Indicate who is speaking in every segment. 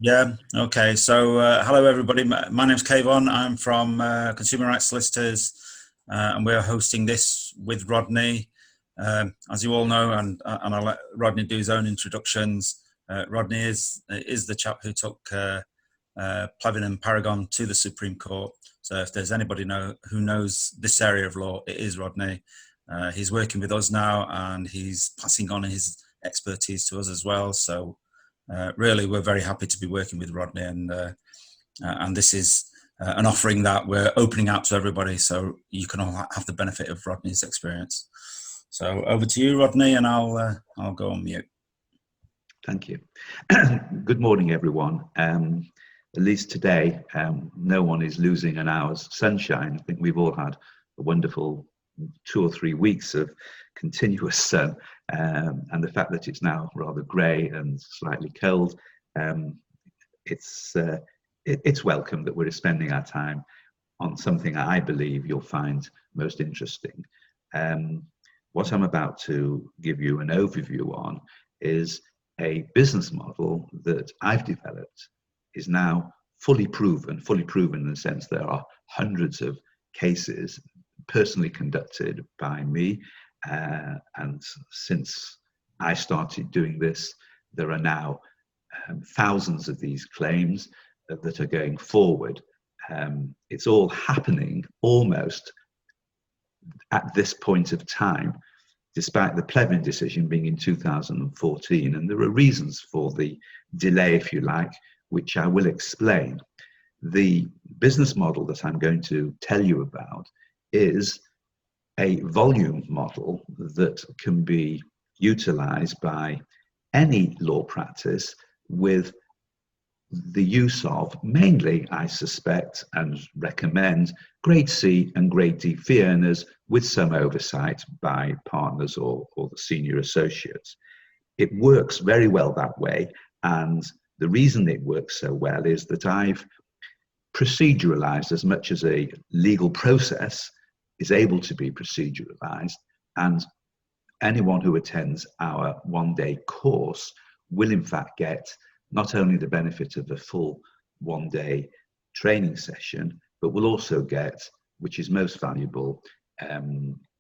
Speaker 1: Yeah, okay. So, hello everybody. My name's Kayvon. I'm from Consumer Rights Solicitors, and we're hosting this with Rodney. As you all know, and I'll let Rodney do his own introductions. Rodney is the chap who took Plevin and Paragon to the Supreme Court. So, if there's anybody who knows this area of law, it is Rodney. He's working with us now, and he's passing on his expertise to us as well. So. Really, we're very happy to be working with Rodney, and this is an offering that we're opening out to everybody, so you can all have the benefit of Rodney's experience. So over to you, Rodney, and I'll go on mute.
Speaker 2: Thank you. Good morning, everyone. At least today, no one is losing an hour's sunshine. I think we've all had a wonderful 2 or 3 weeks of continuous sun, and the fact that it's now rather grey and slightly cold, it's welcome that we're spending our time on something I believe you'll find most interesting. What I'm about to give you an overview on is a business model that I've developed, is now fully proven in the sense there are hundreds of cases personally conducted by me, and since I started doing this, there are now thousands of these claims that are going forward. It's all happening almost at this point of time, despite the Plevin decision being in 2014, and there are reasons for the delay, if you like, which I will explain. The business model that I'm going to tell you about is a volume model that can be utilized by any law practice with the use of mainly, I suspect and recommend, grade C and grade D fee earners with some oversight by partners or the senior associates. It works very well that way, and the reason it works so well is that I've proceduralized as much as a legal process is able to be proceduralized, and anyone who attends our one-day course will in fact get not only the benefit of a full one-day training session, but will also get, which is most valuable,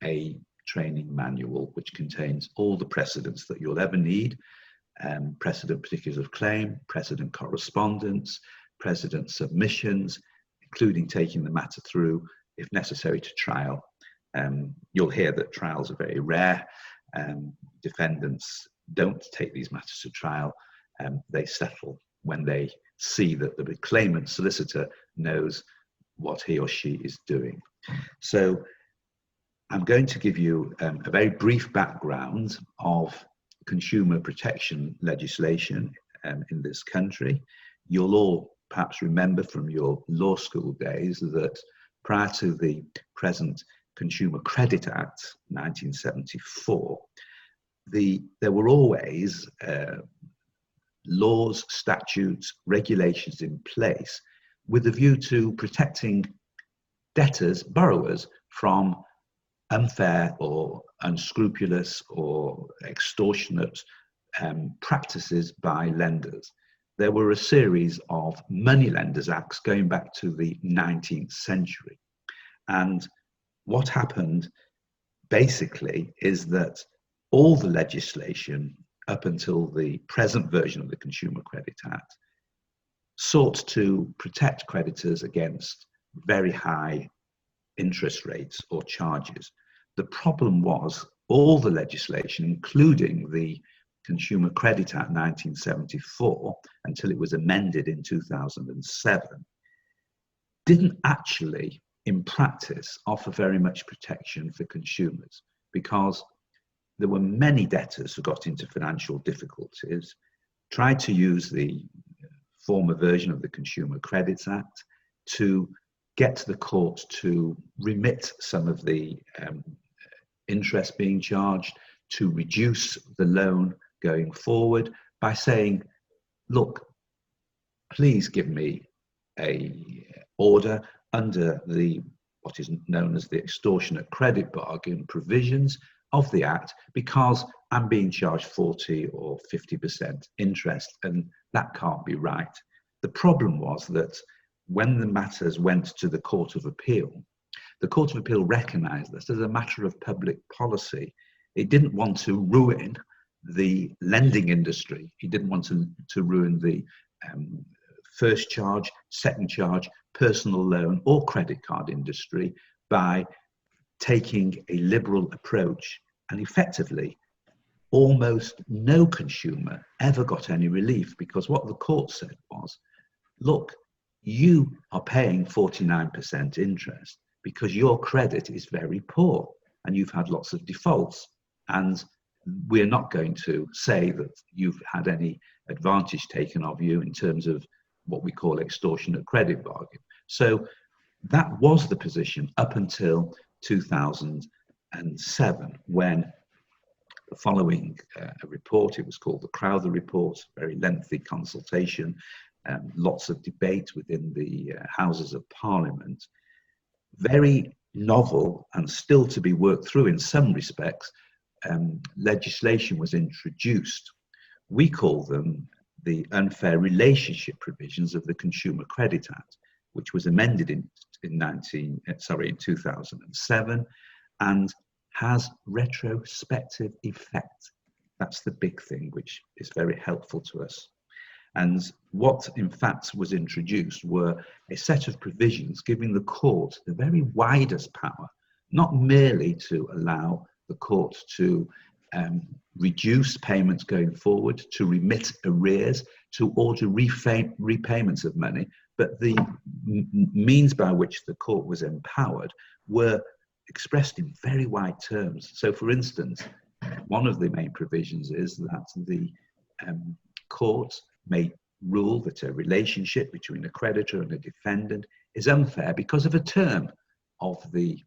Speaker 2: a training manual which contains all the precedents that you'll ever need, precedent particulars of claim, precedent correspondence, precedent submissions, including taking the matter through, if necessary, to trial. You'll hear that trials are very rare. Defendants don't take these matters to trial. They settle when they see that the claimant solicitor knows what he or she is doing. So I'm going to give you a very brief background of consumer protection legislation in this country. You'll all perhaps remember from your law school days that prior to the present Consumer Credit Act 1974, there were always laws, statutes, regulations in place with a view to protecting debtors, borrowers, from unfair or unscrupulous or extortionate practices by lenders. There were a series of money lenders acts going back to the 19th century. And what happened basically is that all the legislation up until the present version of the Consumer Credit Act sought to protect creditors against very high interest rates or charges. The problem was all the legislation, including the Consumer Credit Act 1974, until it was amended in 2007, didn't actually, in practice, offer very much protection for consumers, because there were many debtors who got into financial difficulties, tried to use the former version of the Consumer Credit Act to get to the court to remit some of the interest being charged, to reduce the loan going forward by saying, look, please give me a order under the what is known as the extortionate credit bargain provisions of the Act, because I'm being charged 40 or 50% interest, and that can't be right. The problem was that when the matters went to the Court of Appeal, the Court of Appeal recognised this as a matter of public policy. It didn't want to ruin the lending industry. It didn't want to ruin the first charge, second charge, personal loan or credit card industry by taking a liberal approach, and effectively almost no consumer ever got any relief, because what the court said was, look, you are paying 49% interest because your credit is very poor and you've had lots of defaults, and we're not going to say that you've had any advantage taken of you in terms of what we call extortionate credit bargain. So that was the position up until 2007, when, following a report, it was called the Crowther Report, very lengthy consultation, lots of debate within the Houses of Parliament, very novel and still to be worked through in some respects, legislation was introduced. We call them the unfair relationship provisions of the Consumer Credit Act, which was amended in 2007 and has retrospective effect. That's the big thing, which is very helpful to us. And what in fact was introduced were a set of provisions giving the court the very widest power, not merely to allow the court to reduce payments going forward, to remit arrears, to order repayments of money, but the means by which the court was empowered were expressed in very wide terms. So, for instance, one of the main provisions is that the court may rule that a relationship between a creditor and a defendant is unfair because of a term of the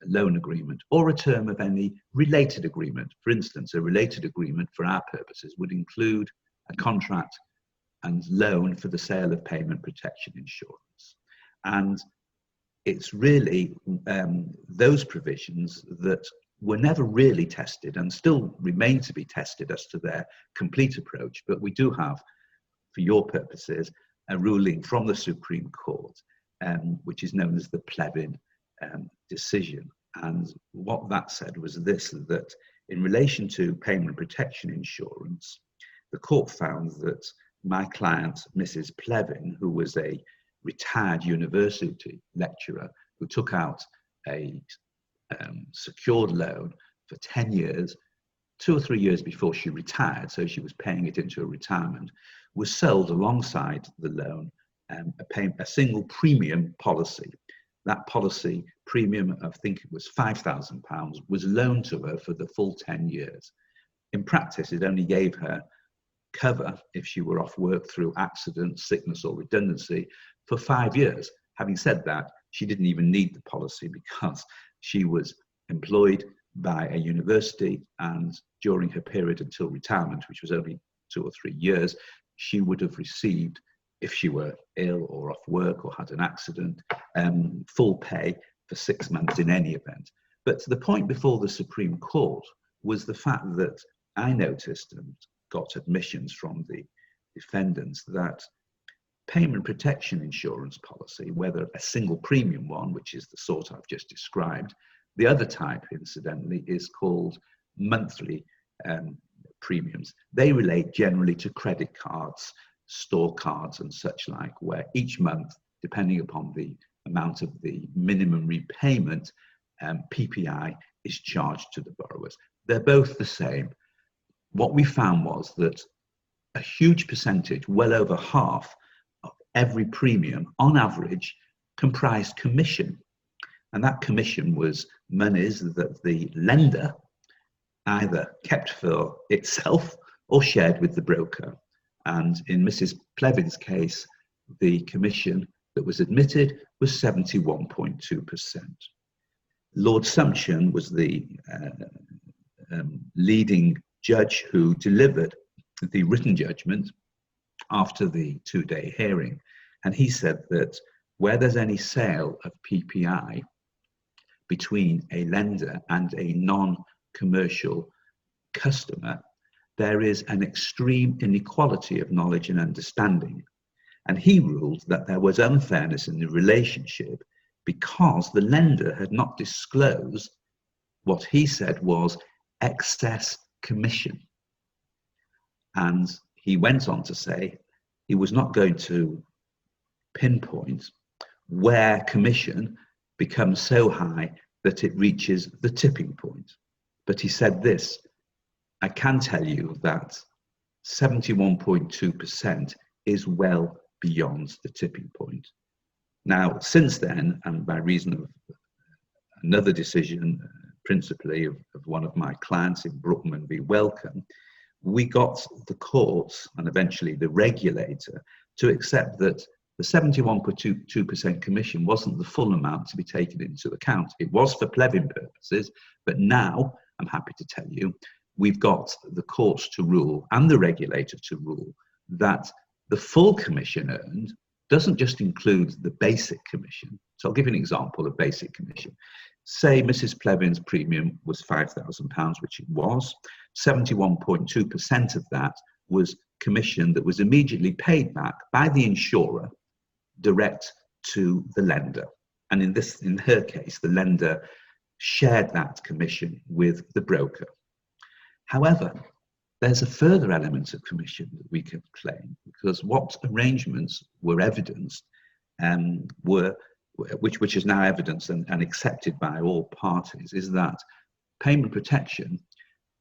Speaker 2: loan agreement or a term of any related agreement. For instance, a related agreement for our purposes would include a contract and loan for the sale of payment protection insurance. And it's really those provisions that were never really tested and still remain to be tested as to their complete approach. But we do have, for your purposes, a ruling from the Supreme Court, which is known as the Plevin decision. And what that said was this, that in relation to payment protection insurance, the court found that my client, Mrs. Plevin, who was a retired university lecturer who took out a secured loan for 10 years, 2 or 3 years before she retired, so she was paying it into a retirement, was sold alongside the loan a single premium policy. That policy premium, I think it was £5,000, was loaned to her for the full 10 years. In practice, it only gave her cover if she were off work through accident, sickness or redundancy for 5 years. Having said that, she didn't even need the policy because she was employed by a university, and during her period until retirement, which was only 2 or 3 years, she would have received, if she were ill or off work or had an accident, full pay for 6 months in any event. But the point before the Supreme Court was the fact that I noticed and got admissions from the defendants that payment protection insurance policy, whether a single premium one, which is the sort I've just described, the other type, incidentally, is called monthly premiums. They relate generally to credit cards, store cards and such like, where each month, depending upon the amount of the minimum repayment, PPI is charged to the borrowers. They're both the same. What we found was that a huge percentage, well over half of every premium on average, comprised commission. And that commission was monies that the lender either kept for itself or shared with the broker. And in Mrs. Plevin's case, the commission that was admitted was 71.2%. Lord Sumption was the leading judge who delivered the written judgment after the 2-day hearing. And he said that where there's any sale of PPI between a lender and a non-commercial customer, there is an extreme inequality of knowledge and understanding. And he ruled that there was unfairness in the relationship because the lender had not disclosed what he said was excess commission. And he went on to say he was not going to pinpoint where commission becomes so high that it reaches the tipping point. But he said this, I can tell you that 71.2% is well beyond the tipping point. Now, since then, and by reason of another decision, principally of one of my clients in Brookman v. Wellcome, we got the courts and eventually the regulator to accept that the 71.2% commission wasn't the full amount to be taken into account. It was for Plevin purposes, but now, I'm happy to tell you, we've got the courts to rule and the regulator to rule that the full commission earned doesn't just include the basic commission. So I'll give you an example of basic commission. Say Mrs. Plevin's premium was £5,000, which it was. 71.2% of that was commission that was immediately paid back by the insurer direct to the lender. And in her case, the lender shared that commission with the broker. However, there's a further element of commission that we can claim, because what arrangements were evidenced which is now evidenced and accepted by all parties, is that payment protection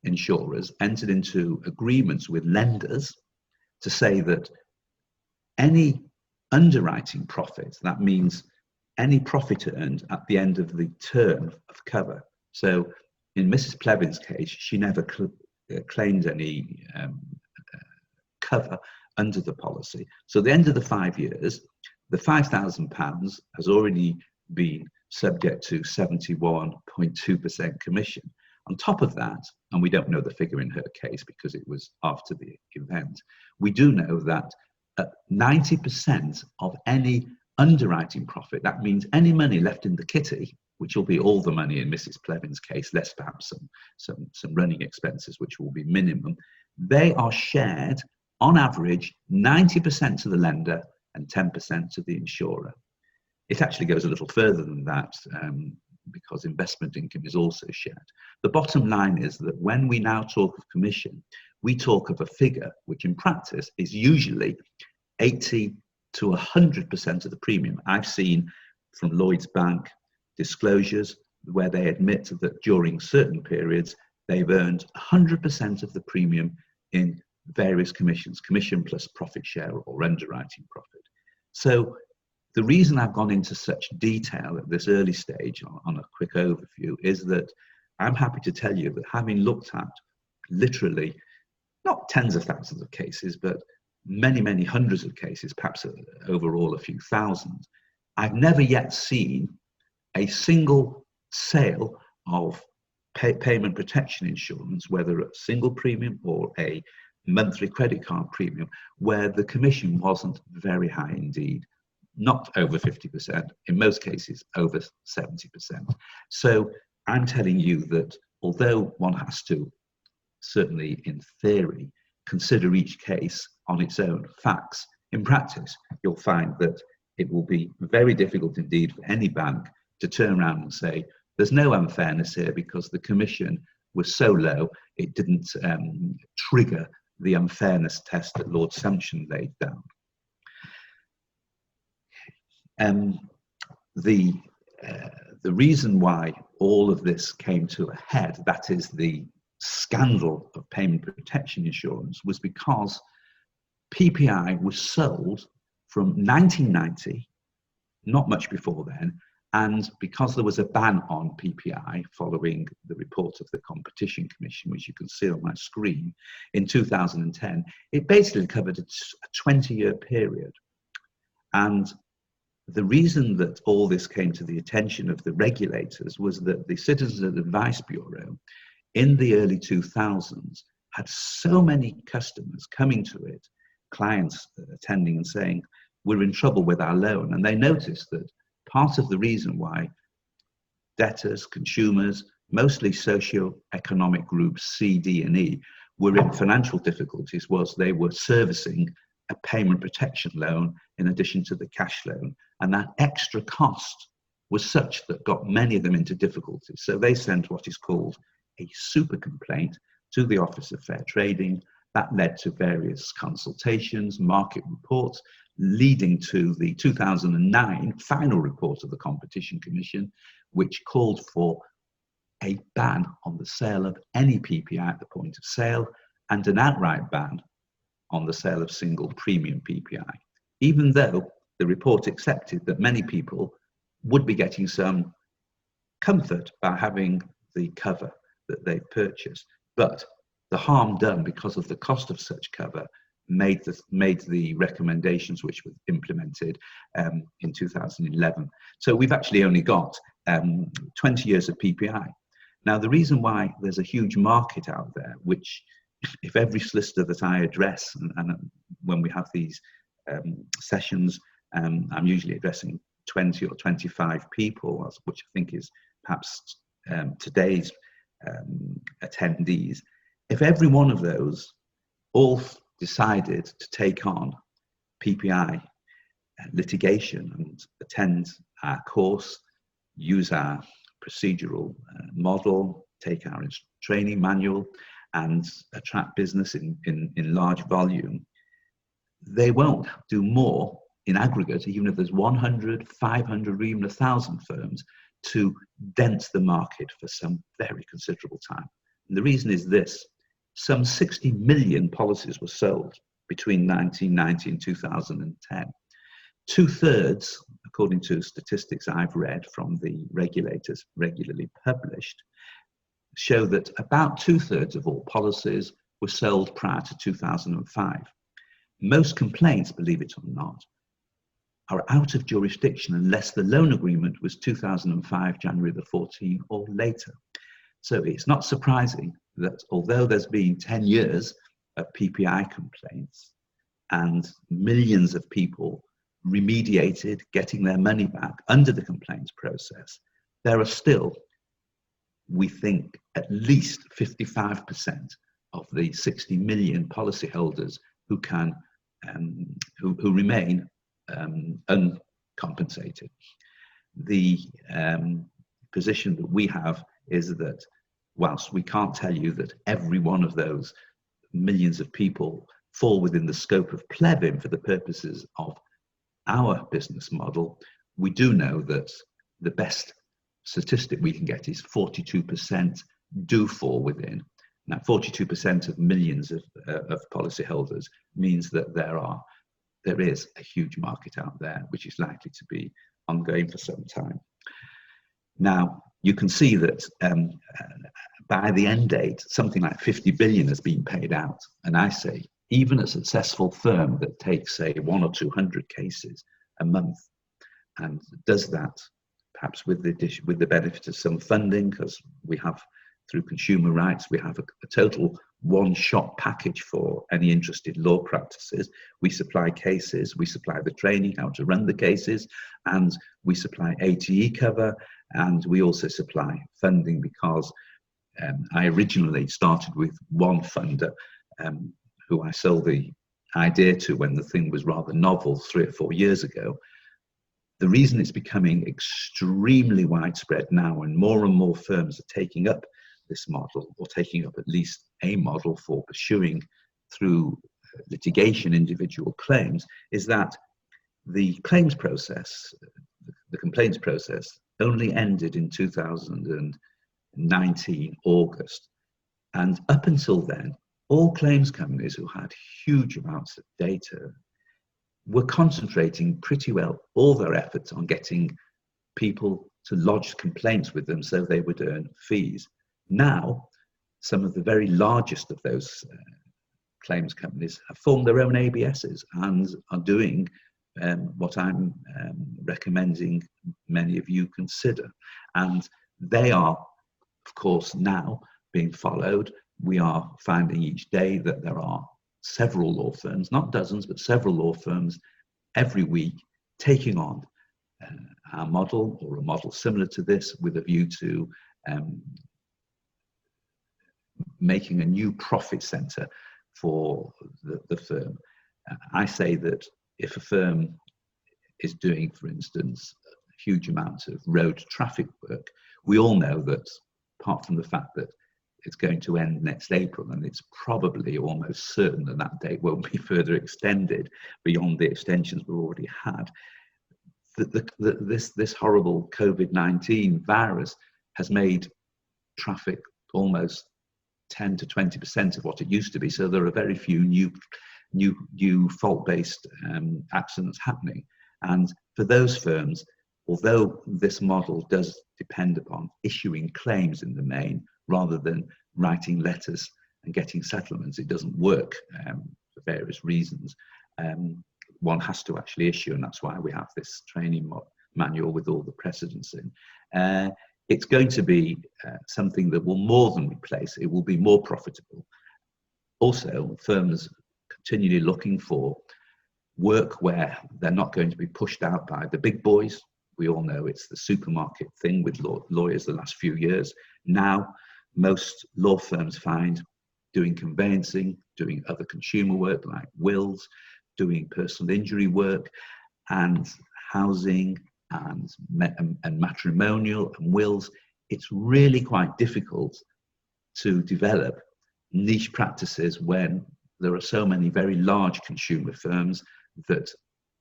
Speaker 2: insurers entered into agreements with lenders to say that any underwriting profit, that means any profit earned at the end of the term of cover. So in Mrs. Plevin's case, she never claimed any cover under the policy. So at the end of the 5 years, the £5,000 has already been subject to 71.2% commission. On top of that, and we don't know the figure in her case because it was after the event, we do know that 90% of any underwriting profit, that means any money left in the kitty, which will be all the money in Mrs. Plevin's case, less perhaps some running expenses, which will be minimum, they are shared on average 90% to the lender and 10% to the insurer. It actually goes a little further than that because investment income is also shared. The bottom line is that when we now talk of commission, we talk of a figure which in practice is usually 80 to 100% of the premium. I've seen from Lloyds Bank disclosures where they admit that during certain periods they've earned 100% of the premium in various commissions, commission plus profit share or underwriting profit. So the reason I've gone into such detail at this early stage on a quick overview is that I'm happy to tell you that having looked at literally not tens of thousands of cases, but many, many hundreds of cases, perhaps overall a few thousand, I've never yet seen a single sale of payment protection insurance, whether a single premium or a monthly credit card premium, where the commission wasn't very high indeed, not over 50%, in most cases over 70%. So I'm telling you that although one has to, certainly in theory, consider each case on its own facts, in practice, you'll find that it will be very difficult indeed for any bank to turn around and say, there's no unfairness here because the commission was so low, it didn't trigger the unfairness test that Lord Sumption laid down. The reason why all of this came to a head, that is the scandal of payment protection insurance, was because PPI was sold from 1990, not much before then, and because there was a ban on PPI following the report of the Competition Commission, which you can see on my screen, in 2010, it basically covered a 20-year period. And the reason that all this came to the attention of the regulators was that the Citizens Advice Bureau in the early 2000s had so many customers coming to it, clients attending and saying, we're in trouble with our loan. And they noticed that part of the reason why debtors, consumers, mostly socio-economic groups C, D, and E, were in financial difficulties was they were servicing a payment protection loan in addition to the cash loan. And that extra cost was such that got many of them into difficulties. So they sent what is called a super complaint to the Office of Fair Trading. That led to various consultations, market reports, leading to the 2009 final report of the Competition Commission, which called for a ban on the sale of any PPI at the point of sale and an outright ban on the sale of single premium PPI, even though the report accepted that many people would be getting some comfort by having the cover that they've purchased. But the harm done because of the cost of such cover made the recommendations which were implemented in 2011. So we've actually only got 20 years of PPI. Now, the reason why there's a huge market out there, which if every solicitor that I address, and when we have these sessions, I'm usually addressing 20 or 25 people, which I think is perhaps today's attendees. If every one of those all decided to take on PPI litigation and attend our course, use our procedural model, take our training manual, and attract business in large volume, they won't do more in aggregate, even if there's 100, 500, or even 1,000 firms, to dent the market for some very considerable time. And the reason is this: some 60 million policies were sold between 1990 and 2010. 2/3, according to statistics I've read from the regulators regularly published, show that about 2/3 of all policies were sold prior to 2005. Most complaints, believe it or not, are out of jurisdiction unless the loan agreement was 2005, January the 14th or later. So it's not surprising that although there's been 10 years of PPI complaints and millions of people remediated, getting their money back under the complaints process, there are still, we think, at least 55% of the 60 million policyholders who can, who remain uncompensated. The position that we have is that whilst we can't tell you that every one of those millions of people fall within the scope of Plevin for the purposes of our business model, we do know that the best statistic we can get is 42% do fall within. Now, 42% of millions of policyholders means that there is a huge market out there which is likely to be ongoing for some time. Now, you can see that by the end date, something like 50 billion has been paid out. And I say, even a successful firm that takes, say, 100 or 200 cases a month and does that perhaps with the benefit of some funding, because we have, through consumer rights, we have a total one-shot package for any interested law practices. We supply cases, we supply the training, how to run the cases, and we supply ATE cover, and we also supply funding, because I originally started with one funder who I sold the idea to when the thing was rather novel 3 or 4 years ago. The reason it's becoming extremely widespread now, and more firms are taking up this model, or taking up at least a model for pursuing through litigation individual claims, is that the claims process, the complaints process, only ended in 2019 August. And up until then, all claims companies who had huge amounts of data were concentrating pretty well all their efforts on getting people to lodge complaints with them so they would earn fees. Now, some of the very largest of those claims companies have formed their own ABSs and are doing what I'm recommending many of you consider. And they are, of course, now being followed. We are finding each day that there are several law firms, not dozens, but several law firms every week taking on our model or a model similar to this, with a view to making a new profit center for the firm. I say that if a firm is doing, for instance, huge amounts of road traffic work, we all know that, apart from the fact that it's going to end next April, and it's probably almost certain that that date won't be further extended beyond the extensions we've already had, this horrible COVID-19 virus has made traffic almost 10 to 20% of what it used to be. So there are very few new fault-based accidents happening. And for those firms, although this model does depend upon issuing claims in the main rather than writing letters and getting settlements, it doesn't work for various reasons. One has to actually issue, and that's why we have this training manual with all the precedents in. It's going to be something that will more than replace, it will be more profitable. Also, firms continually looking for work where they're not going to be pushed out by the big boys. We all know it's the supermarket thing with lawyers the last few years. Now, most law firms find doing conveyancing, doing other consumer work like wills, doing personal injury work and housing and matrimonial and wills, it's really quite difficult to develop niche practices when there are so many very large consumer firms that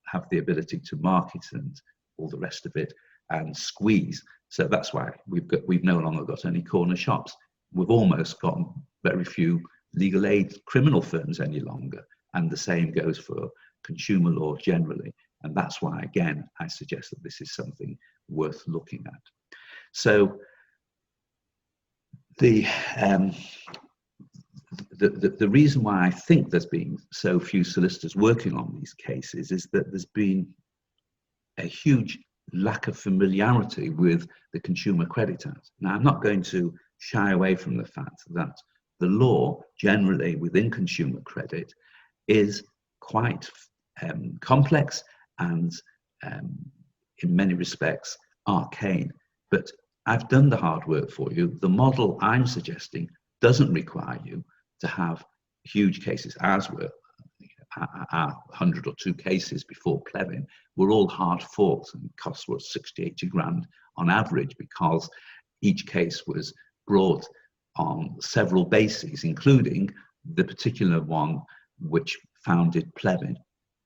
Speaker 2: have the ability to market and all the rest of it and squeeze. So that's why we've no longer got any corner shops. We've almost got very few legal aid criminal firms any longer. And the same goes for consumer law generally. And that's why, again, I suggest that this is something worth looking at. So the reason why I think there's been so few solicitors working on these cases is that there's been a huge lack of familiarity with the Consumer Credit Act. Now, I'm not going to shy away from the fact that the law generally within consumer credit is quite complex and in many respects arcane. But I've done the hard work for you. The model I'm suggesting doesn't require you to have huge cases. Ours were our 100 or 2 cases before Plevin were all hard fought and costs were 60, 80 grand on average because each case was brought on several bases, including the particular one which founded Plevin.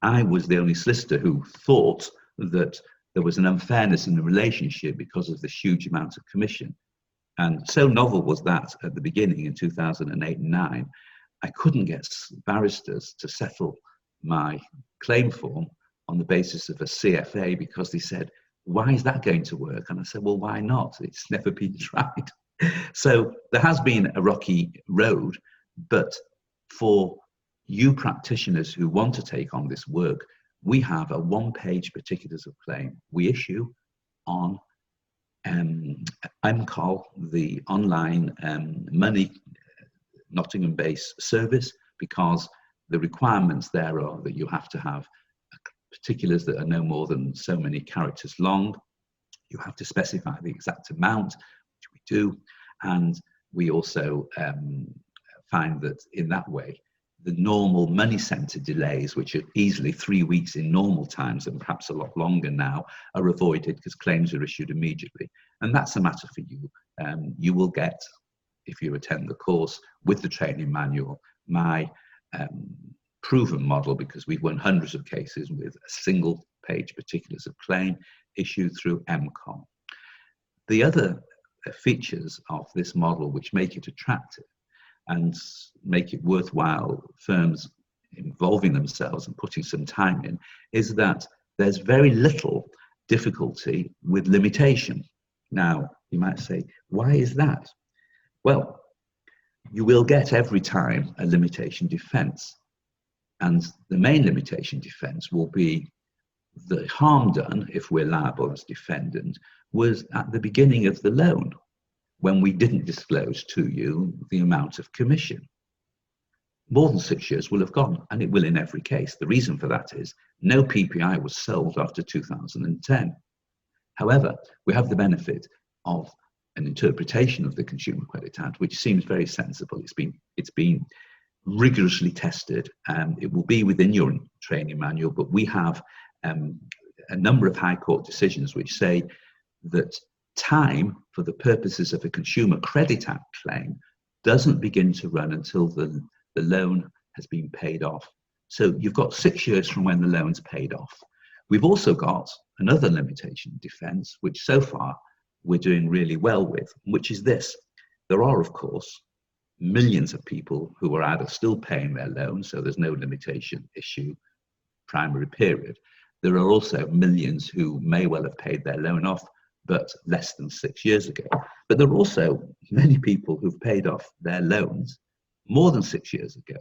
Speaker 2: I was the only solicitor who thought that there was an unfairness in the relationship because of the huge amount of commission. And so novel was that at the beginning in 2008 and 9, I couldn't get barristers to settle my claim form on the basis of a CFA because they said, why is that going to work? And I said, well, why not? It's never been tried. So there has been a rocky road, but for you practitioners who want to take on this work, we have a 1-page particulars of claim we issue on MCOL, the online money Nottingham-based service, because the requirements there are that you have to have particulars that are no more than so many characters long. You have to specify the exact amount, which we do, and we also find that in that way, the normal money centre delays, which are easily 3 weeks in normal times and perhaps a lot longer now, are avoided because claims are issued immediately. And that's a matter for you. You will get, if you attend the course with the training manual, my proven model, because we've won hundreds of cases with a single page particulars of claim issued through MCOM. The other features of this model which make it attractive and make it worthwhile firms involving themselves and putting some time in is that there's very little difficulty with limitation. Now, you might say, why is that? Well, you will get every time a limitation defense. And the main limitation defense will be the harm done, if we're liable as defendant, was at the beginning of the loan, when we didn't disclose to you the amount of commission. More than 6 years will have gone, and it will in every case. The reason for that is no PPI was sold after 2010. However, we have the benefit of an interpretation of the Consumer Credit Act, which seems very sensible. It's been rigorously tested. It will be within your training manual, but we have a number of High Court decisions which say that time for the purposes of a Consumer Credit Act claim doesn't begin to run until the loan has been paid off. So you've got 6 years from when the loan's paid off. We've also got another limitation defence, which so far we're doing really well with, which is this. There are, of course, millions of people who are either still paying their loans, so there's no limitation issue, primary period. There are also millions who may well have paid their loan off, but less than 6 years ago. But there are also many people who've paid off their loans more than 6 years ago.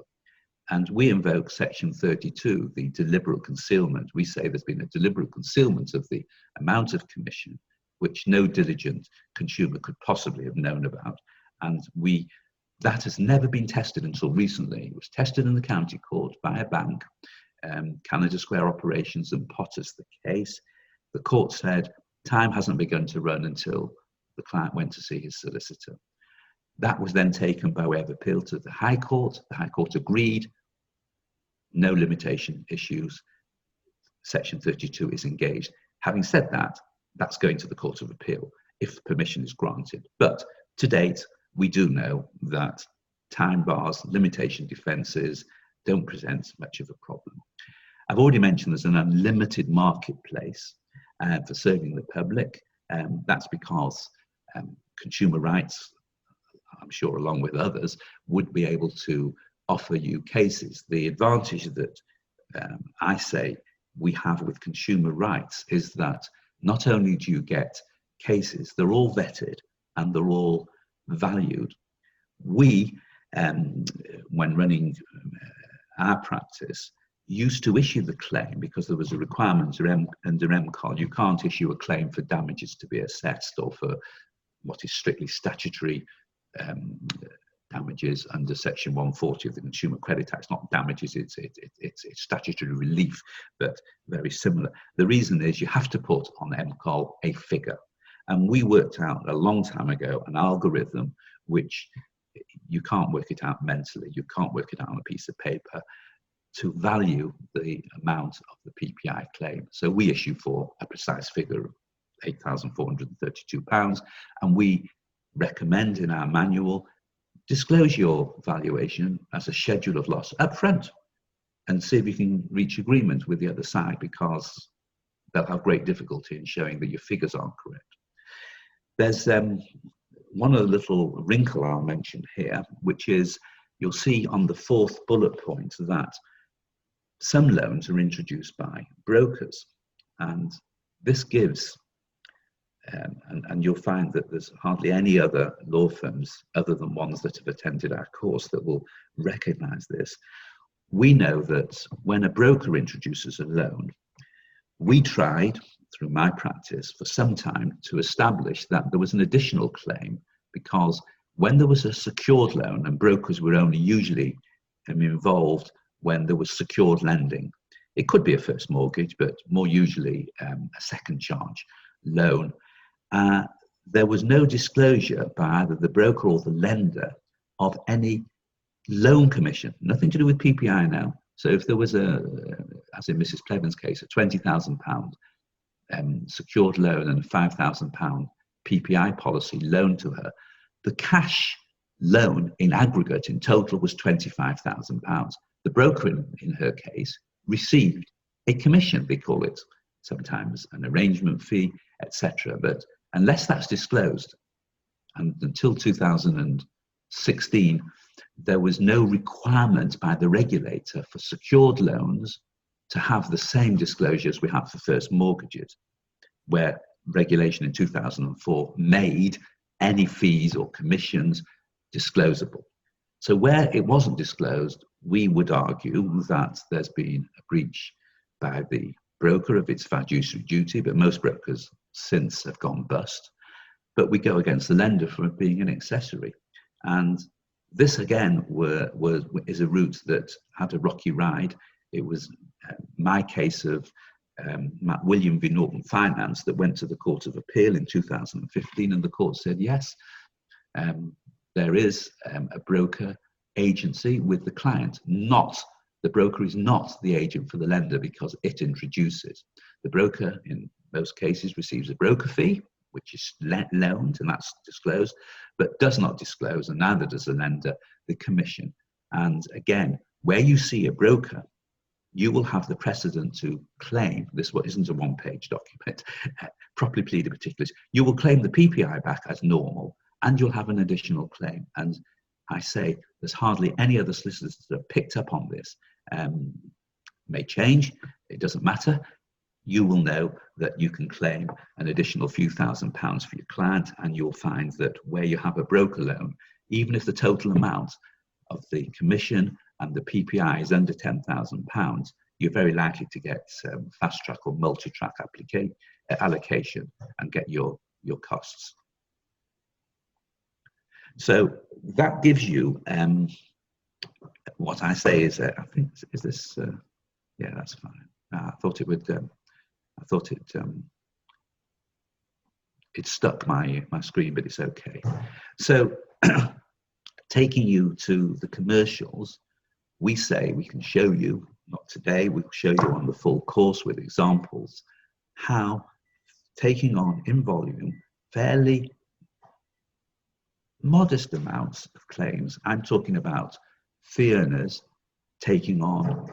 Speaker 2: And we invoke Section 32, the deliberate concealment. We say there's been a deliberate concealment of the amount of commission which no diligent consumer could possibly have known about. And that has never been tested until recently. It was tested in the county court by a bank, Canada Square Operations and Potters the case. The court said time hasn't begun to run until the client went to see his solicitor. That was then taken by way of appeal to the High Court. The High Court agreed, no limitation issues, Section 32 is engaged. Having said that, that's going to the Court of Appeal if permission is granted. But to date, we do know that time bars, limitation defences don't present much of a problem. I've already mentioned there's an unlimited marketplace for serving the public. That's because consumer rights, I'm sure along with others, would be able to offer you cases. The advantage that I say we have with consumer rights is that not only do you get cases, they're all vetted and they're all valued. We, when running our practice, used to issue the claim because there was a requirement under MCOL. You can't issue a claim for damages to be assessed or for what is strictly statutory damages under Section 140 of the Consumer Credit Act. It's not damages, it's statutory relief, but very similar. The reason is you have to put on MCOL a figure. And we worked out a long time ago an algorithm which you can't work it out mentally, you can't work it out on a piece of paper, to value the amount of the PPI claim. So we issue for a precise figure of £8,432, and we recommend in our manual, disclose your valuation as a schedule of loss up front and see if you can reach agreement with the other side, because they'll have great difficulty in showing that your figures aren't correct. There's one other little wrinkle I'll mention here, which is you'll see on the fourth bullet point that some loans are introduced by brokers, and this gives and you'll find that there's hardly any other law firms other than ones that have attended our course that will recognize this. We know that when a broker introduces a loan, we tried through my practice for some time to establish that there was an additional claim, because when there was a secured loan, and brokers were only usually involved when there was secured lending, it could be a first mortgage, but more usually a second charge loan. There was no disclosure by either the broker or the lender of any loan commission, nothing to do with PPI now. So if there was as in Mrs. Plevin's case, a £20,000 secured loan and a £5,000 PPI policy loan to her, the cash loan in aggregate in total was £25,000. The broker in her case received a commission, they call it sometimes an arrangement fee, etc. But unless that's disclosed, and until 2016, there was no requirement by the regulator for secured loans to have the same disclosure as we have for first mortgages, where regulation in 2004 made any fees or commissions disclosable. So where it wasn't disclosed, we would argue that there's been a breach by the broker of its fiduciary duty, but most brokers since have gone bust. But we go against the lender for being an accessory. And this again is a route that had a rocky ride. It was my case of Matt William v. Norton Finance that went to the Court of Appeal in 2015, and the court said yes, there is a broker agency with the client, not the broker is not the agent for the lender because it introduces. The broker, in most cases, receives a broker fee, which is loaned, and that's disclosed, but does not disclose, and neither does the lender, the commission. And again, where you see a broker, you will have the precedent to claim, this what isn't a one-page document, properly pleaded particulars, you will claim the PPI back as normal, and you'll have an additional claim. And I say there's hardly any other solicitors that have picked up on this. May change, it doesn't matter. You will know that you can claim an additional few £1,000s for your client, and you'll find that where you have a broker loan, even if the total amount of the commission and the PPI is under £10,000, you're very likely to get fast track or multi-track allocation and get your costs. So that gives you what I say is, I think, is this, yeah, that's fine. I thought it would, I thought it stuck my screen, but it's okay. So taking you to the commercials, we say we can show you, not today, we'll show you on the full course with examples, how taking on in volume fairly modest amounts of claims. I'm talking about fee earners taking on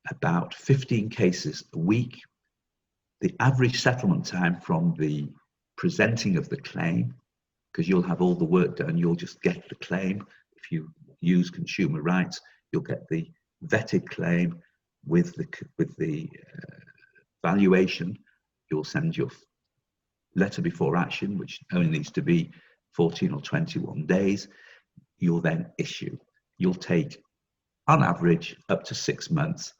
Speaker 2: about 15 cases a week. The average settlement time from the presenting of the claim, because you'll have all the work done, you'll just get the claim. If you use consumer rights, you'll get the vetted claim with the valuation. You'll send your letter before action, which only needs to be 14 or 21 days. You'll then issue. You'll take, on average, up to 6 months,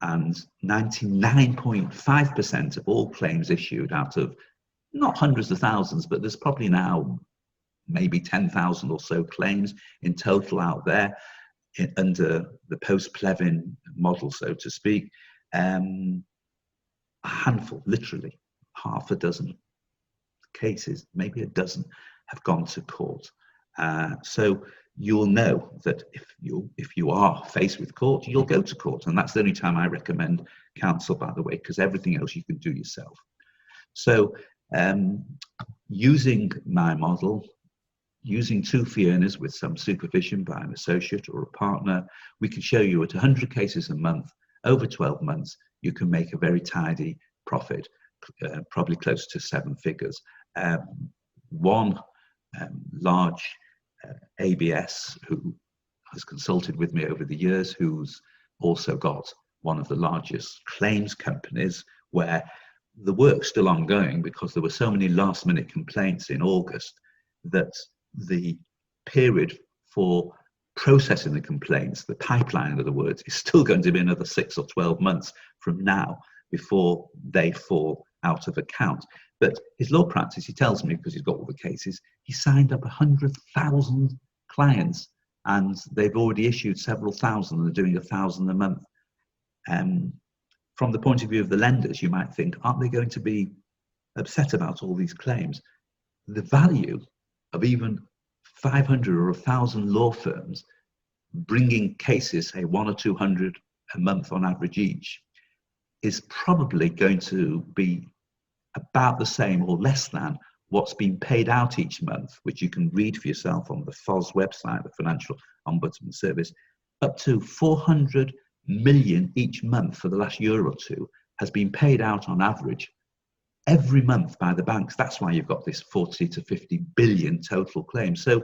Speaker 2: and 99.5% of all claims issued out of not hundreds of thousands, but there's probably now maybe 10,000 or so claims in total out there under the post-Plevin model, so to speak. A handful, literally half a dozen cases, maybe a dozen, have gone to court. So you'll know that if you are faced with court, you'll go to court, and that's the only time I recommend counsel, by the way, because everything else you can do yourself. So using my model, using 2 fee earners with some supervision by an associate or a partner, we can show you at 100 cases a month, over 12 months, you can make a very tidy profit, probably close to 7 figures. One large ABS who has consulted with me over the years, who's also got one of the largest claims companies, where the work's still ongoing because there were so many last minute complaints in August that the period for processing the complaints, the pipeline in other words, is still going to be another 6 or 12 months from now before they fall out of account. But his law practice, he tells me, because he's got all the cases, he signed up 100,000 clients, and they've already issued several thousand, and they're doing 1,000 a month. From the point of view of the lenders, you might think, aren't they going to be upset about all these claims? The value of even 500 or 1,000 law firms bringing cases, say 100 or 200 a month on average each, is probably going to be about the same or less than what's been paid out each month, which you can read for yourself on the FOS website, the Financial Ombudsman Service. Up to 400 million each month for the last year or two has been paid out on average every month by the banks. That's why you've got this 40 to 50 billion total claim. So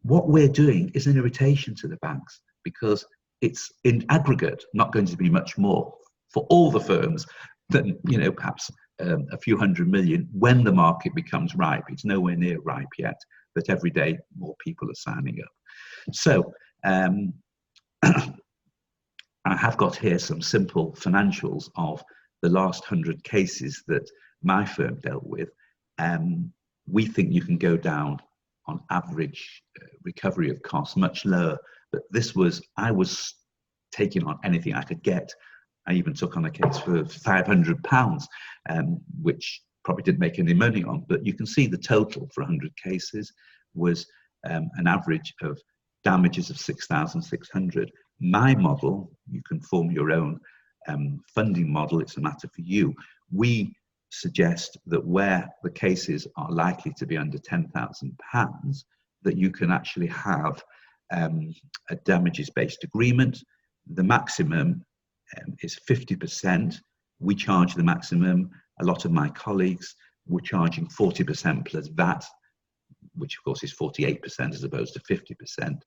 Speaker 2: what we're doing is an irritation to the banks, because it's in aggregate not going to be much more for all the firms than, you know, perhaps a few hundred million when the market becomes ripe. It's nowhere near ripe yet, but every day more people are signing up. So I have got here some simple financials of the last 100 cases that my firm dealt with. We think you can go down on average recovery of costs much lower, but I was taking on anything I could get. I even took on a case for £500, which probably didn't make any money on, but you can see the total for 100 cases was an average of damages of 6,600. My model, you can form your own funding model, it's a matter for you. We suggest that where the cases are likely to be under £10,000, that you can actually have a damages-based agreement. The maximum is 50%. We charge the maximum. A lot of my colleagues were charging 40% plus VAT, which of course is 48% as opposed to 50%,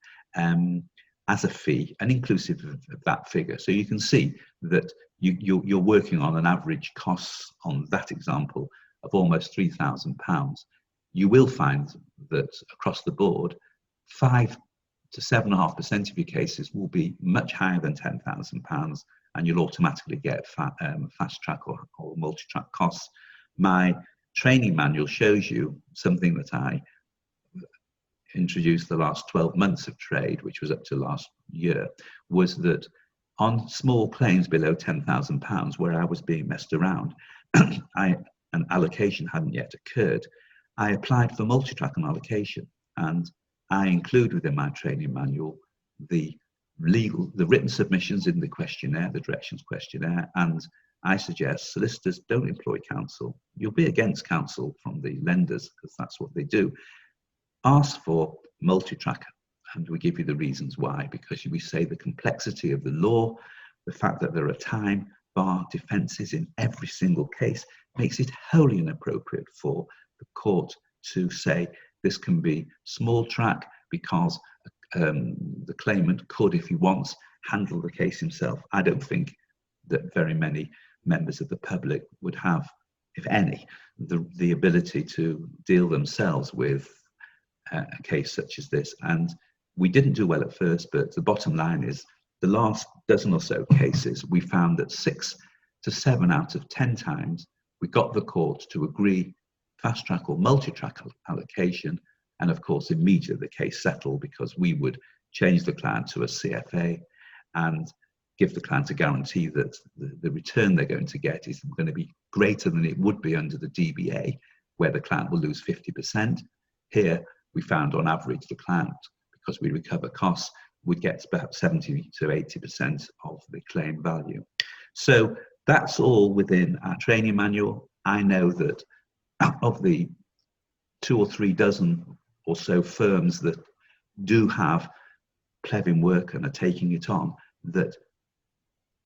Speaker 2: as a fee, and inclusive of that figure. So you can see that you're working on an average cost on that example of almost £3,000. You will find that across the board, 5 to 7.5% of your cases will be much higher than £10,000, and you'll automatically get fast track or multi-track costs. My training manual shows you something that I introduced the last 12 months of trade, which was up to last year, was that on small claims below £10,000 where I was being messed around, an allocation hadn't yet occurred, I applied for multi-track and allocation, and I include within my training manual the written submissions in the questionnaire, the directions questionnaire, and I suggest solicitors don't employ counsel. You'll be against counsel from the lenders because that's what they do. Ask for multi-track, and we give you the reasons why, because we say the complexity of the law, the fact that there are time bar defences in every single case makes it wholly inappropriate for the court to say this can be small track because the claimant could, if he wants, handle the case himself. I don't think that very many members of the public would have, if any, the ability to deal themselves with a case such as this. And we didn't do well at first, but the bottom line is the last dozen or so cases, we found that 6 to 7 out of 10 times we got the court to agree fast track or multi-track allocation, and of course immediately the case settled because we would change the client to a CFA and give the client a guarantee that the return they're going to get is going to be greater than it would be under the DBA, where the client will lose 50%. Here we found on average the client, because we recover costs, would get about 70 to 80% of the claim value. So that's all within our training manual. I know that of the 2 or 3 dozen or so firms that do have Plevin work and are taking it on, that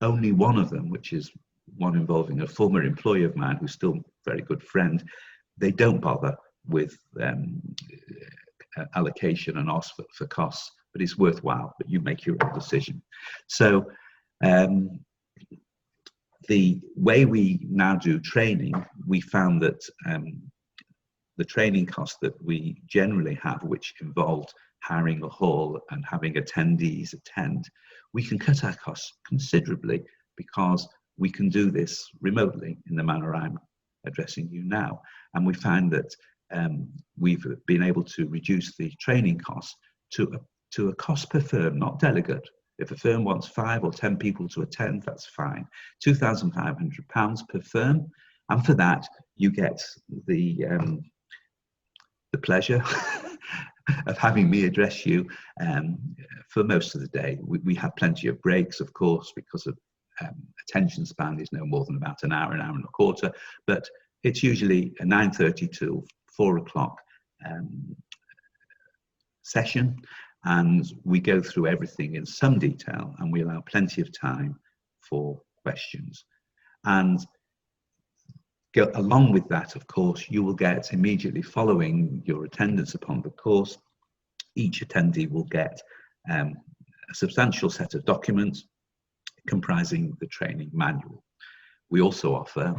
Speaker 2: only one of them, which is one involving a former employee of mine who's still a very good friend, they don't bother with allocation and ask for costs, but it's worthwhile, but you make your own decision. So the way we now do training, we found that the training costs that we generally have, which involved hiring a hall and having attendees attend, we can cut our costs considerably because we can do this remotely in the manner I'm addressing you now. And we find that we've been able to reduce the training costs to a cost per firm, not delegate. If a firm wants 5 or 10 people to attend, that's fine. £2,500 per firm, and for that you get the pleasure of having me address you for most of the day. We have plenty of breaks, of course, because of attention span is no more than about an hour and a quarter, but it's usually a 9:30 till 4 o'clock session, and we go through everything in some detail, and we allow plenty of time for questions. And along with that, of course, you will get immediately following your attendance upon the course, each attendee will get a substantial set of documents comprising the training manual. We also offer,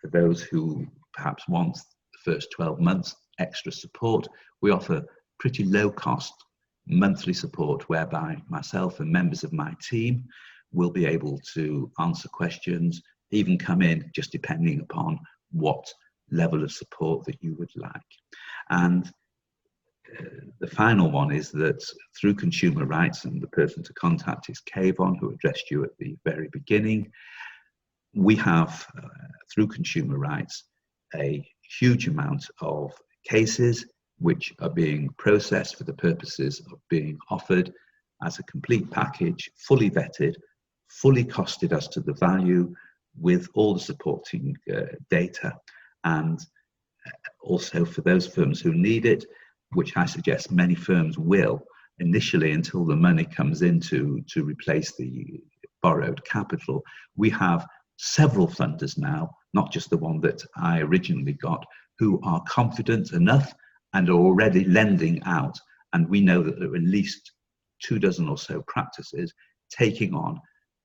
Speaker 2: for those who perhaps want the first 12 months extra support, we offer pretty low cost monthly support whereby myself and members of my team will be able to answer questions, even come in, just depending upon what level of support that you would like. And the final one is that through consumer rights, and the person to contact is Kayvon, who addressed you at the very beginning, we have, through consumer rights, a huge amount of cases which are being processed for the purposes of being offered as a complete package, fully vetted, fully costed as to the value, with all the supporting data, and also for those firms who need it, which I suggest many firms will initially until the money comes in to replace the borrowed capital. We have several funders now, not just the one that I originally got, who are confident enough and are already lending out. And we know that there are at least 24 or so practices taking on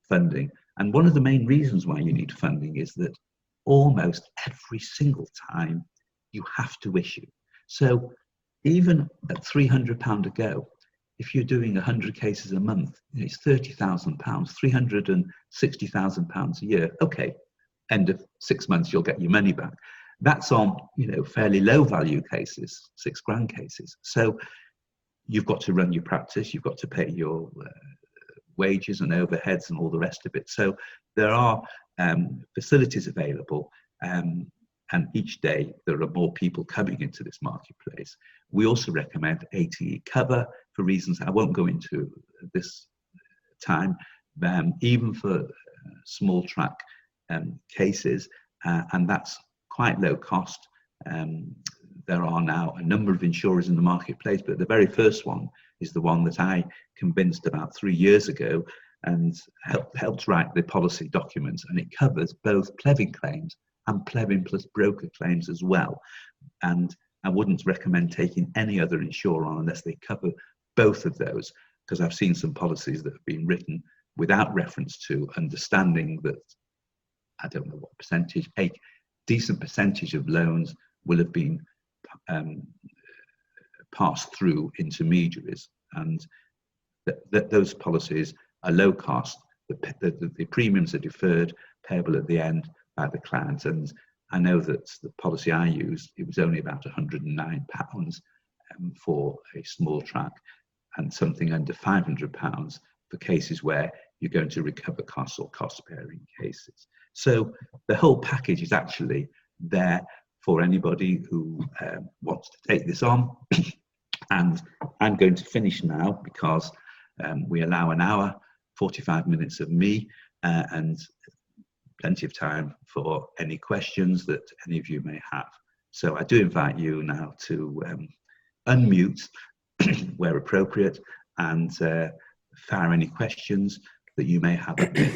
Speaker 2: funding. And one of the main reasons why you need funding is that almost every single time you have to issue. So even at £300 a go, if you're doing 100 cases a month, it's £30,000, £360,000 a year. Okay, end of 6 months, you'll get your money back. That's on, fairly low value cases, £6,000 cases. So you've got to run your practice, you've got to pay your wages and overheads and all the rest of it. So there are facilities available, and each day there are more people coming into this marketplace. We also recommend ATE cover for reasons I won't go into this time, even for small track cases, and that's quite low cost. There are now a number of insurers in the marketplace, but the very first one is the one that I convinced about 3 years ago and helped write the policy documents, and it covers both Plevin claims and Plevin plus broker claims as well. And I wouldn't recommend taking any other insurer on unless they cover both of those, because I've seen some policies that have been written without reference to understanding that, I don't know what percentage, a decent percentage of loans will have been passed through intermediaries, and those policies are low cost. The premiums are deferred, payable at the end by the client. And I know that the policy I used, it was only about £109 for a small track, and something under £500 for cases where you're going to recover costs or cost-bearing cases. So the whole package is actually there for anybody who wants to take this on. And I'm going to finish now because we allow an hour, 45 minutes of me, and plenty of time for any questions that any of you may have. So I do invite you now to unmute where appropriate and fire any questions that you may have at me.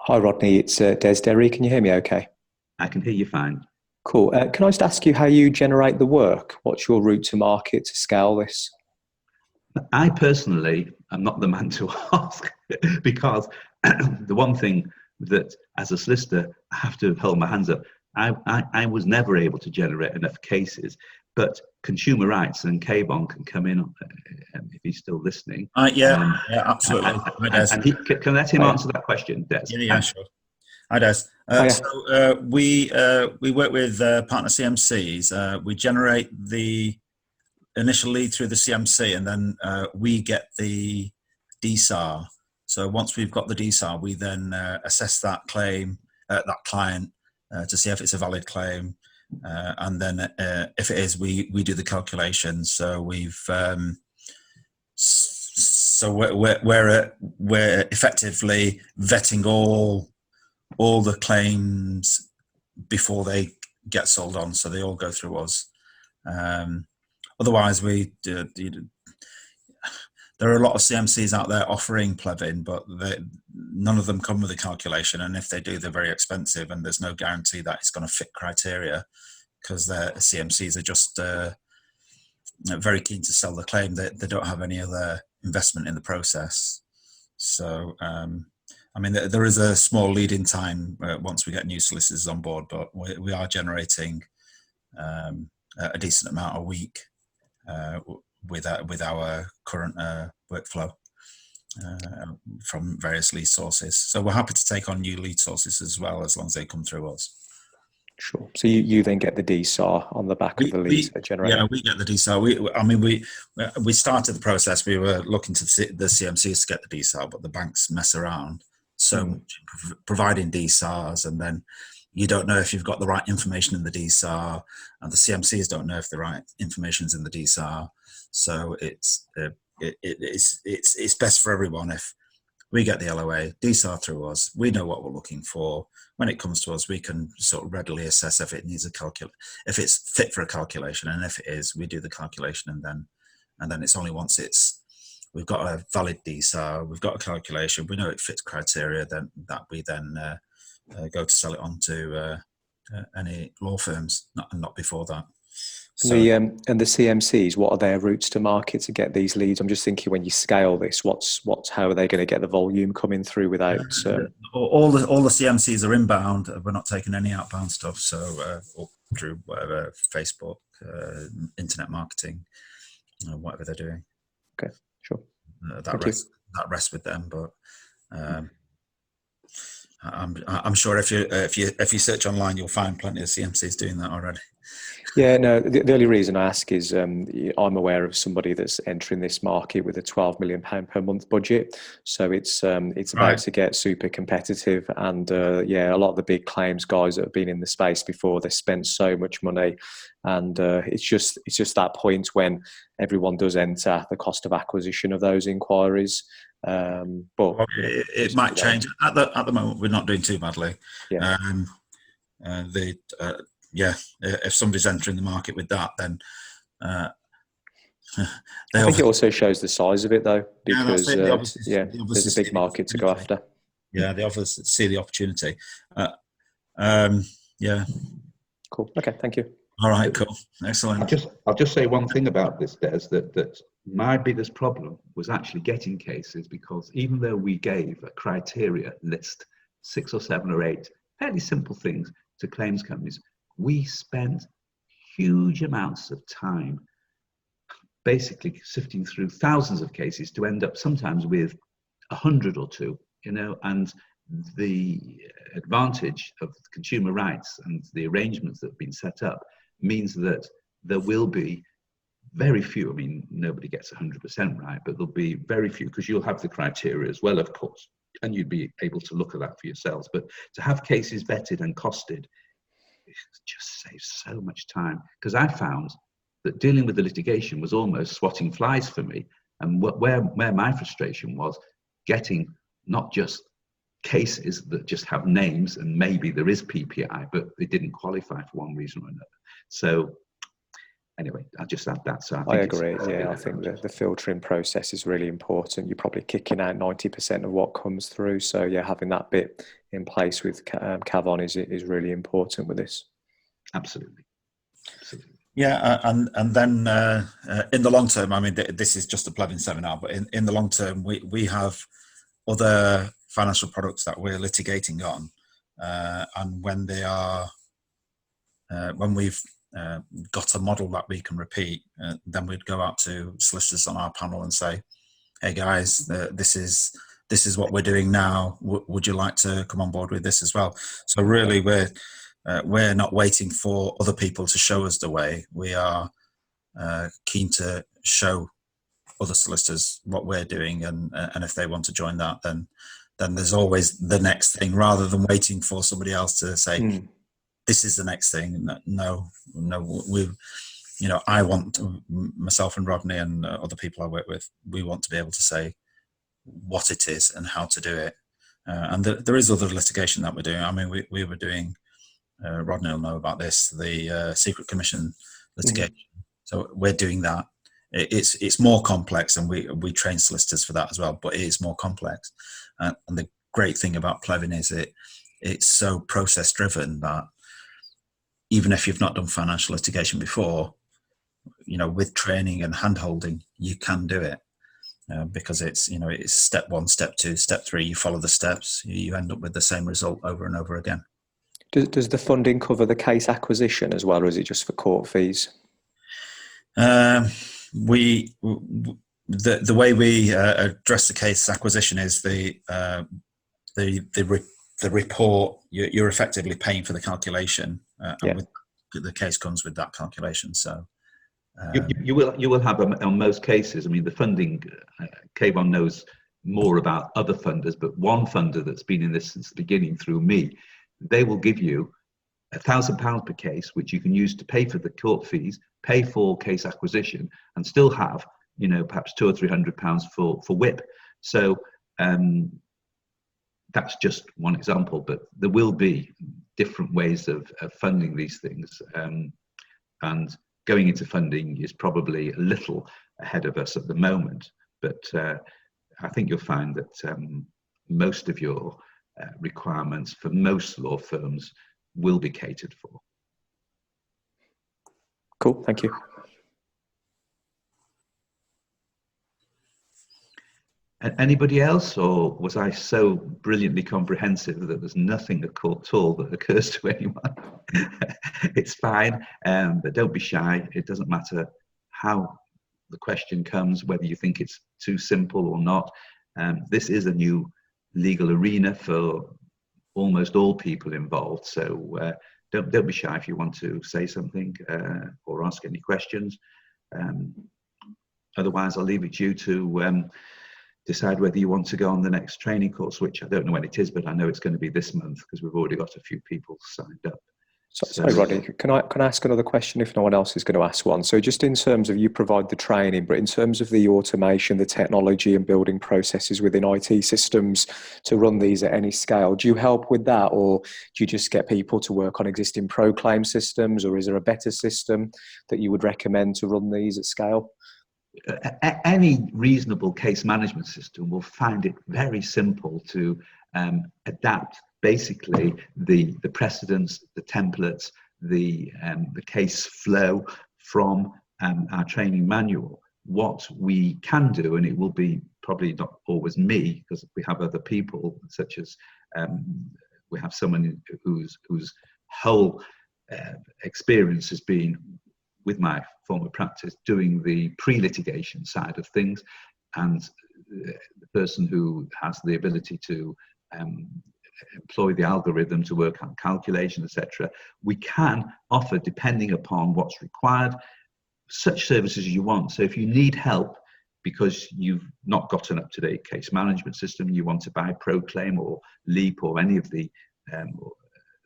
Speaker 3: Hi Rodney, it's Des Derry. Can you hear me okay?
Speaker 2: I can hear you fine.
Speaker 3: Cool. Can I just ask you how you generate the work? What's your route to market to scale this?
Speaker 2: I personally am not the man to ask, because the one thing that as a solicitor I have to hold my hands up, I was never able to generate enough cases, but consumer rights and Kayvon can come in if he's still listening.
Speaker 1: Yeah, absolutely.
Speaker 2: And he can let him answer that question, Des.
Speaker 1: Yeah, sure. Hi, Des. So we work with partner CMCs. We generate the initial lead through the CMC, and then we get the DSAR. So once we've got the DSAR, we then assess that claim, that client, to see if it's a valid claim, and then if it is, we do the calculations. So we've we're effectively vetting all the claims before they get sold on, so they all go through us. Otherwise, there are a lot of CMCs out there offering Plevin, but none of them come with a calculation, and if they do, they're very expensive, and there's no guarantee that it's going to fit criteria, because the CMCs are just very keen to sell the claim. They don't have any other investment in the process. So, I mean, there is a small lead-in time once we get new solicitors on board, but we are generating a decent amount a week with our current workflow from various lead sources. So we're happy to take on new lead sources as well, as long as they come through us.
Speaker 3: Sure. So you then get the DSAR on the back of the leads that generate.
Speaker 1: Yeah, we get the DSAR. We started the process. We were looking to the CMCs to get the DSAR, but the banks mess around so much providing DSARs, and then you don't know if you've got the right information in the DSAR, and the CMCs don't know if the right information's in the DSAR. So it's best for everyone if we get the LOA, DSAR through us, we know what we're looking for. When it comes to us, we can sort of readily assess if it needs if it's fit for a calculation, and if it is, we do the calculation, and then it's only once we've got a valid DSAR, we've got a calculation, we know it fits criteria, then that we then go to sell it on to any law firms, not before that. So,
Speaker 3: and the CMCs, what are their routes to market to get these leads? I'm just thinking, when you scale this, how are they going to get the volume coming through without?
Speaker 1: All the CMCs are inbound. We're not taking any outbound stuff. So or through whatever, Facebook, internet marketing, whatever they're doing.
Speaker 3: Okay, sure.
Speaker 1: That rests with them. But I'm sure if you search online, you'll find plenty of CMCs doing that already.
Speaker 3: Yeah, no, the only reason I ask is I'm aware of somebody that's entering this market with a £12 million per month budget. So it's about to get super competitive. And a lot of the big claims guys that have been in the space before, they spent so much money. And it's just that point when everyone does enter, the cost of acquisition of those inquiries. But
Speaker 1: it might change. At the moment, we're not doing too badly.
Speaker 3: Yeah.
Speaker 1: If somebody's entering the market with that, then
Speaker 3: I think it also shows the size of it, though, because there's a big market to go after.
Speaker 1: Yeah, they obviously see the opportunity.
Speaker 3: Cool. Okay, thank you.
Speaker 1: All right, cool, excellent.
Speaker 2: I'll just say one thing about this, Des, that my biggest problem was actually getting cases, because even though we gave a criteria list, 6 or 7 or 8 fairly simple things to claims companies, we spent huge amounts of time basically sifting through thousands of cases to end up sometimes with 100 or 2, and the advantage of consumer rights and the arrangements that have been set up means that there will be very few. I mean, nobody gets 100% right, but there'll be very few, because you'll have the criteria as well, of course, and you'd be able to look at that for yourselves. But to have cases vetted and costed, it just saves so much time, because I found that dealing with the litigation was almost swatting flies for me. And where my frustration was getting not just cases that just have names and maybe there is PPI, but they didn't qualify for one reason or another. So anyway, I'll just add that. So
Speaker 3: I agree. I think the filtering process is really important. You're probably kicking out 90% of what comes through. So having that bit in place with Cavon is really important with this.
Speaker 2: Absolutely.
Speaker 1: Yeah, and then in the long term, I mean, this is just a Plevin seminar, but in the long term, we have other financial products that we're litigating on, and when they are, when we've got a model that we can repeat, then we'd go out to solicitors on our panel and say, "Hey guys, this is what we're doing now. Would you like to come on board with this as well?" So really, we're not waiting for other people to show us the way. We are keen to show other solicitors what we're doing, and if they want to join that, then there's always the next thing, rather than waiting for somebody else to say, this is the next thing. No, I want, myself and Rodney and other people I work with, we want to be able to say what it is and how to do it. And there is other litigation that we're doing. I mean, we were doing, Rodney will know about this, the secret commission litigation. So we're doing that. It's more complex, and we train solicitors for that as well, but it is more complex. And the great thing about Plevin is it's so process driven that even if you've not done financial litigation before, with training and hand holding, you can do it, because it's step 1, step 2, step 3. You follow the steps, you end up with the same result over and over again.
Speaker 3: Does the funding cover the case acquisition as well, or is it just for court fees? The way we address the case acquisition is the report. You're effectively paying for the calculation, and the case comes with that calculation. So
Speaker 2: you will have on most cases. I mean, the funding, Kayvon knows more about other funders, but one funder that's been in this since the beginning through me, they will give you £1,000 per case, which you can use to pay for the court fees, pay for case acquisition, and still have, you know, perhaps £200 or £300 for whip. So that's just one example, but there will be different ways of funding these things. And going into funding is probably a little ahead of us at the moment, but I think you'll find that most of your requirements for most law firms will be catered for.
Speaker 3: Cool, thank you.
Speaker 2: Anybody else, or was I so brilliantly comprehensive that there's nothing at all that occurs to anyone? It's fine, but don't be shy. It doesn't matter how the question comes, whether you think it's too simple or not. This is a new legal arena for almost all people involved, so don't be shy if you want to say something or ask any questions. Otherwise, I'll leave it to you to decide whether you want to go on the next training course, which I don't know when it is, but I know it's going to be this month because we've already got a few people signed up.
Speaker 3: Sorry, Rodney, can I ask another question if no one else is going to ask one? So just in terms of, you provide the training, but in terms of the automation, the technology and building processes within IT systems to run these at any scale, do you help with that, or do you just get people to work on existing proclaim systems, or is there a better system that you would recommend to run these at scale?
Speaker 2: Any reasonable case management system will find it very simple to adapt basically the precedents, the templates, the case flow from our training manual. What we can do, and it will be probably not always me, because we have other people, such as we have someone whose whole experience has been with my former practice doing the pre-litigation side of things, and the person who has the ability to employ the algorithm to work on calculation, etc. We can offer, depending upon what's required, such services as you want. So if you need help because you've not got an up-to-date case management system, you want to buy Proclaim or Leap or any of the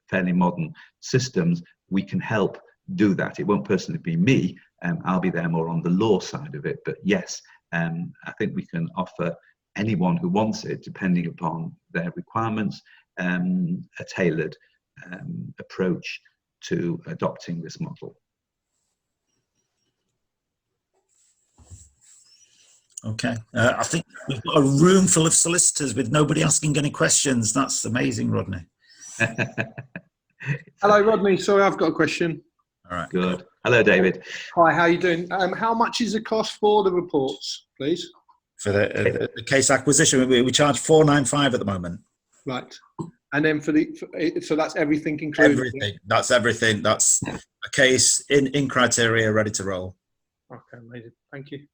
Speaker 2: fairly modern systems, we can help do that. It won't personally be me, I'll be there more on the law side of it, but yes, I think we can offer anyone who wants it, depending upon their requirements, a tailored approach to adopting this model.
Speaker 1: Okay, I think we've got a room full of solicitors with nobody asking any questions. That's amazing, Rodney.
Speaker 4: Hello, Rodney. Sorry, I've got a question.
Speaker 1: All right.
Speaker 2: Good. Hello, David.
Speaker 4: Hi, how are you doing? How much is the cost for the reports, please?
Speaker 1: For the case acquisition, we charge £495 at the moment.
Speaker 4: Right. And then so that's everything included?
Speaker 1: Everything. That's everything. That's a case in criteria, ready to roll.
Speaker 4: Okay, amazing. Thank you.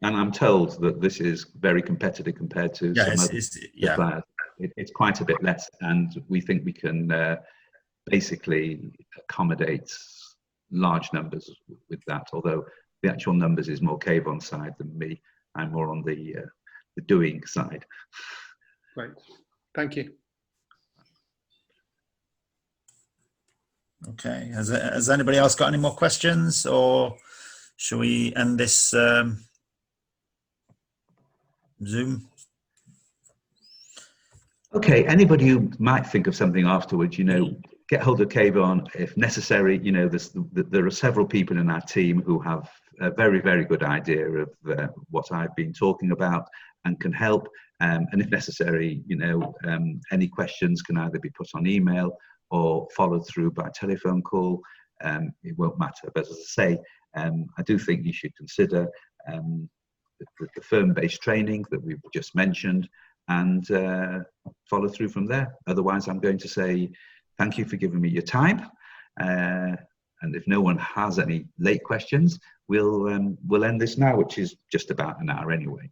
Speaker 2: And I'm told that this is very competitive compared to some other suppliers. It's quite a bit less, and we think we can basically accommodate large numbers with that, although the actual numbers is more Kayvon's side than me. I'm more on the doing side.
Speaker 4: Great. Thank you.
Speaker 1: Okay. Has anybody else got any more questions, or shall we end this Zoom?
Speaker 2: Okay, anybody who might think of something afterwards, get hold of Kayvon if necessary. There are several people in our team who have a very, very good idea of what I've been talking about and can help. And if necessary, any questions can either be put on email or followed through by telephone call. It won't matter. But as I say, I do think you should consider the firm-based training that we've just mentioned and follow through from there. Otherwise, I'm going to say thank you for giving me your time. And if no one has any late questions, we'll end this now, which is just about an hour anyway.